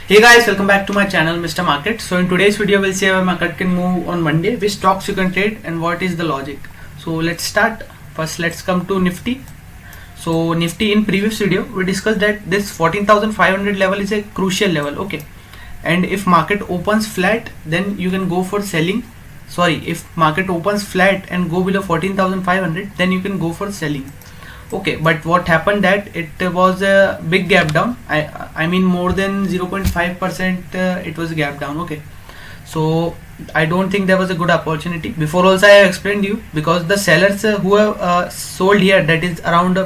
Hey guys, welcome back to my channel Mr. Market. So in today's video we'll see how market can move on Monday, which stocks you can trade and what is the logic. So let's start. First let's come to Nifty. So Nifty, in previous video we discussed that this 14,500 level is a crucial level, okay, and if market opens flat then you can go for selling. If market opens flat and go below 14,500 then you can go for selling. Okay, but what happened that it was a big gap down. I mean more than 0.5% it was a gap down. Okay, so I don't think there was a good opportunity. Before also I explained you, because the sellers who have sold here, that is around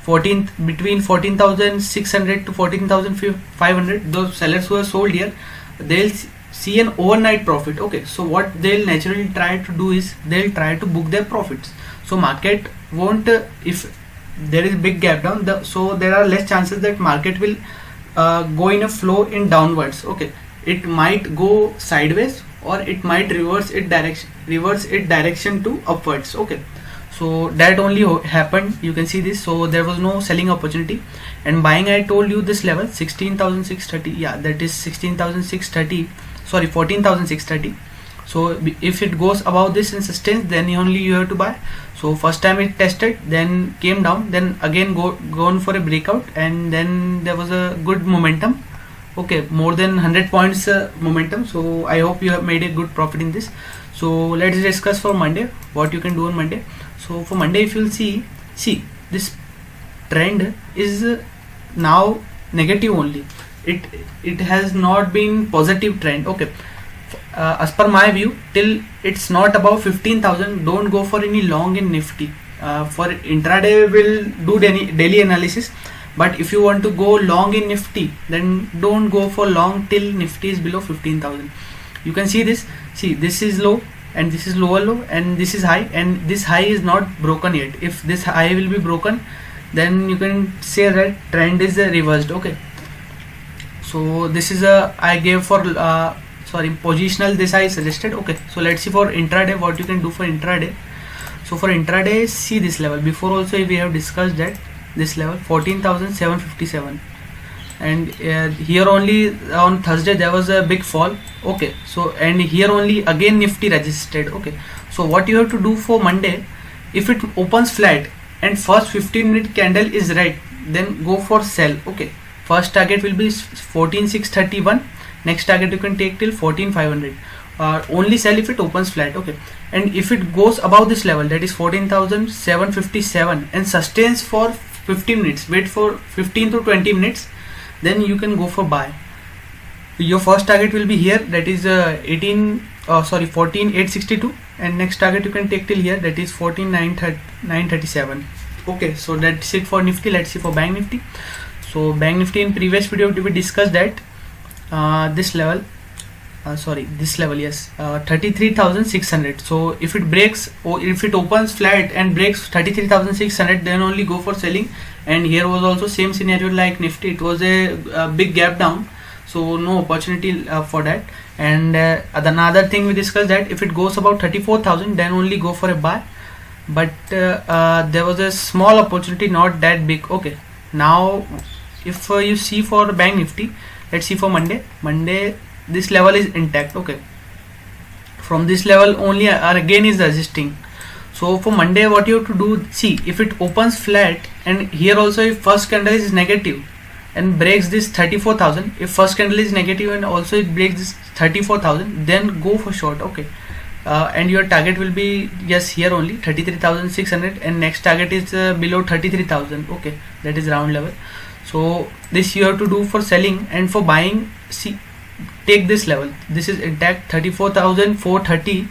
between 14,600 to 14,500, those sellers who have sold here, they'll see an overnight profit. Okay, so what they'll naturally try to do is they'll try to book their profits. So market won't, if there is big gap down, so there are less chances that market will go in a flow in downwards. Okay, it might go sideways or it might reverse its direction to upwards. Okay, so that only happened. You can see this. So there was no selling opportunity, and buying, I told you this level 16,630. Yeah, that is 16,630. Sorry, 14,630. So if it goes above this and sustains, then only you have to buy. So first time it tested, then came down, then again gone for a breakout, and then there was a good momentum. Okay, more than 100 points momentum. So I hope you have made a good profit in this. So let's discuss for Monday what you can do on Monday. So for Monday, if you'll see this trend is now negative only. It has not been positive trend. Okay, as per my view, till it's not above 15,000, don't go for any long in Nifty. For intraday we'll do daily analysis, but if you want to go long in Nifty, then don't go for long till Nifty is below 15,000. You can see this. See, this is low and this is lower low and this is high, and this high is not broken yet. If this high will be broken, then you can say that trend is reversed. Okay, so this is I gave for positional, this I suggested. Okay, so let's see for intraday what you can do for intraday. So for intraday, see this level. Before also we have discussed that this level 14,757, and here only on Thursday there was a big fall. Okay, so and here only again Nifty resisted. Okay, so what you have to do for Monday, if it opens flat and first 15-minute candle is red, then go for sell. Okay, first target will be 14,631. Next target you can take till 14,500. Only sell if it opens flat. Okay, and if it goes above this level, that is 14,757, and sustains for 15 minutes, wait for 15 to 20 minutes, then you can go for buy. Your first target will be here, that is 14,862, and next target you can take till here, that is 14,937. Okay, so that's it for Nifty. Let's see for Bank Nifty. So Bank Nifty, in previous video we discussed that this level, yes, 33,600. so if it breaks, or if it opens flat and breaks 33,600, then only go for selling. And here was also same scenario like Nifty. It was a big gap down, so no opportunity for that. And another thing we discussed, that if it goes about 34,000, then only go for a buy. But there was a small opportunity, not that big. Okay, now if you see for Bank Nifty, let's see for Monday. This level is intact. Okay, from this level only again is resisting. So for Monday, what you have to do, see if it opens flat, and here also if first candle is negative and breaks this 34,000, if first candle is negative and also it breaks this 34,000, then go for short. Okay, and your target will be, yes, here only 33,600, and next target is below 33,000. Okay, that is round level. So this you have to do for selling. And for buying, see, take this level, this is intact, 34,430.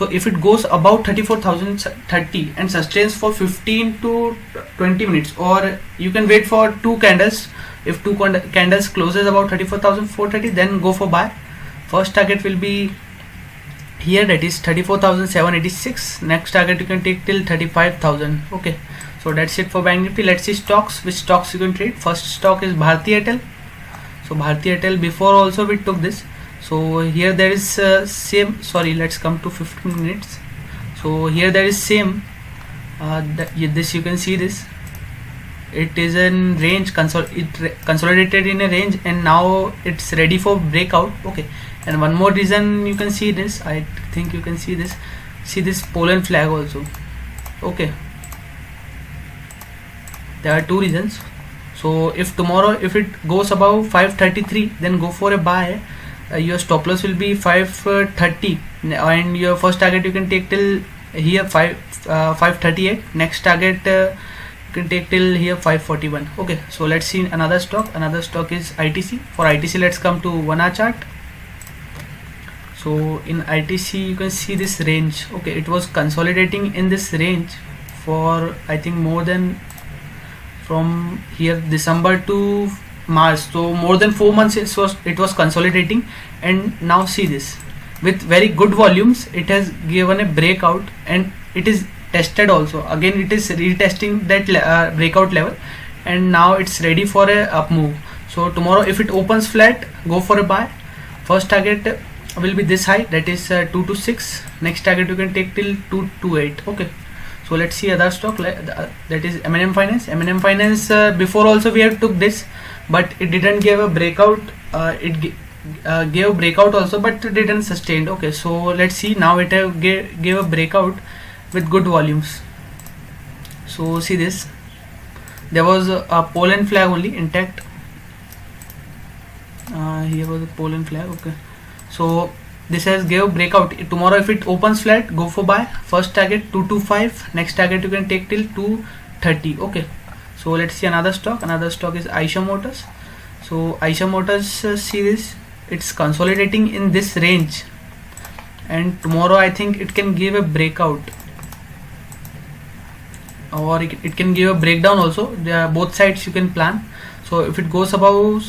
so if it goes about 34,030 and sustains for 15 to 20 minutes, or you can wait for two candles. If two candles closes about 34,430, then go for buy. First target will be here, that is 34,786. next target you can take till 35,000. Okay, so that's it for Bank Nifty. Let's see stocks, which stocks you can trade. First stock is Bharti Airtel. So Bharti Airtel, before also we took this. So here there is same, let's come to 15 minutes. So here there is same, this you can see this. it is in range, consolidated in a range, and now it's ready for breakout. Okay, and one more reason you can see this, I think you can see this Poland flag also. Okay, there are two reasons. So if tomorrow, if it goes above 533, then go for a buy. Your stop loss will be 530, and your first target you can take till here 538. Next target you can take till here 541. Okay, so let's see another stock. Another stock is ITC. For ITC, let's come to 1 hour chart. So in ITC you can see this range. Okay, it was consolidating in this range for I think more than, from here December to March, so more than 4 months it was consolidating, and now see this, with very good volumes it has given a breakout, and it is tested also. Again it is retesting that breakout level, and now it's ready for a up move. So tomorrow if it opens flat, go for a buy. First target will be this high, that is 226. Next target you can take till 228. Okay, so let's see other stock, that is M&M Finance. M&M Finance, before also we have took this, but it didn't give a breakout. It gave breakout also, but it didn't sustain. Okay, so let's see, now it have gave a breakout with good volumes. So see this, there was a Poland flag only intact. Here was a Poland flag. Okay, so this has gave breakout. Tomorrow if it opens flat, go for buy. First target 225. Next target you can take till 230. Okay, so let's see another stock. Another stock is Eicher Motors. So Eicher Motors, see this, it's consolidating in this range, and tomorrow I think it can give a breakout, or it can give a breakdown also. There are both sides you can plan. So if it goes above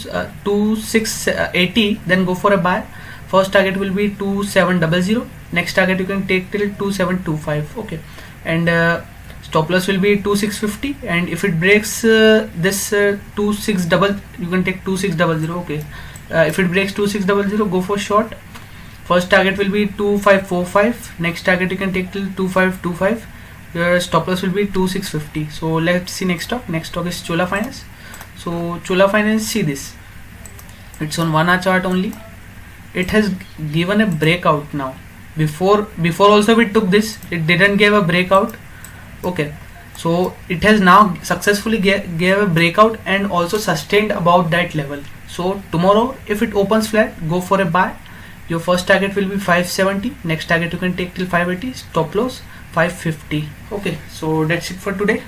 2680, then go for a buy. First target will be 2700. Next target you can take till 2725. Okay, and stop loss will be 2650, and if it breaks this 2600, you can take 2600. Okay, if it breaks 2600, go for short. First target will be 2545. Next target you can take till 2525. Your stop loss will be 2650. So let's see next stock. Next stock is Chola Finance. So Chola Finance, see this, it's on 1 hour chart only. It has given a breakout now. Before also we took this, it didn't give a breakout. Okay, so it has now successfully gave a breakout and also sustained about that level. So tomorrow if it opens flat, go for a buy. Your first target will be 570. Next target you can take till 580. Stop loss 550. Okay, so that's it for today.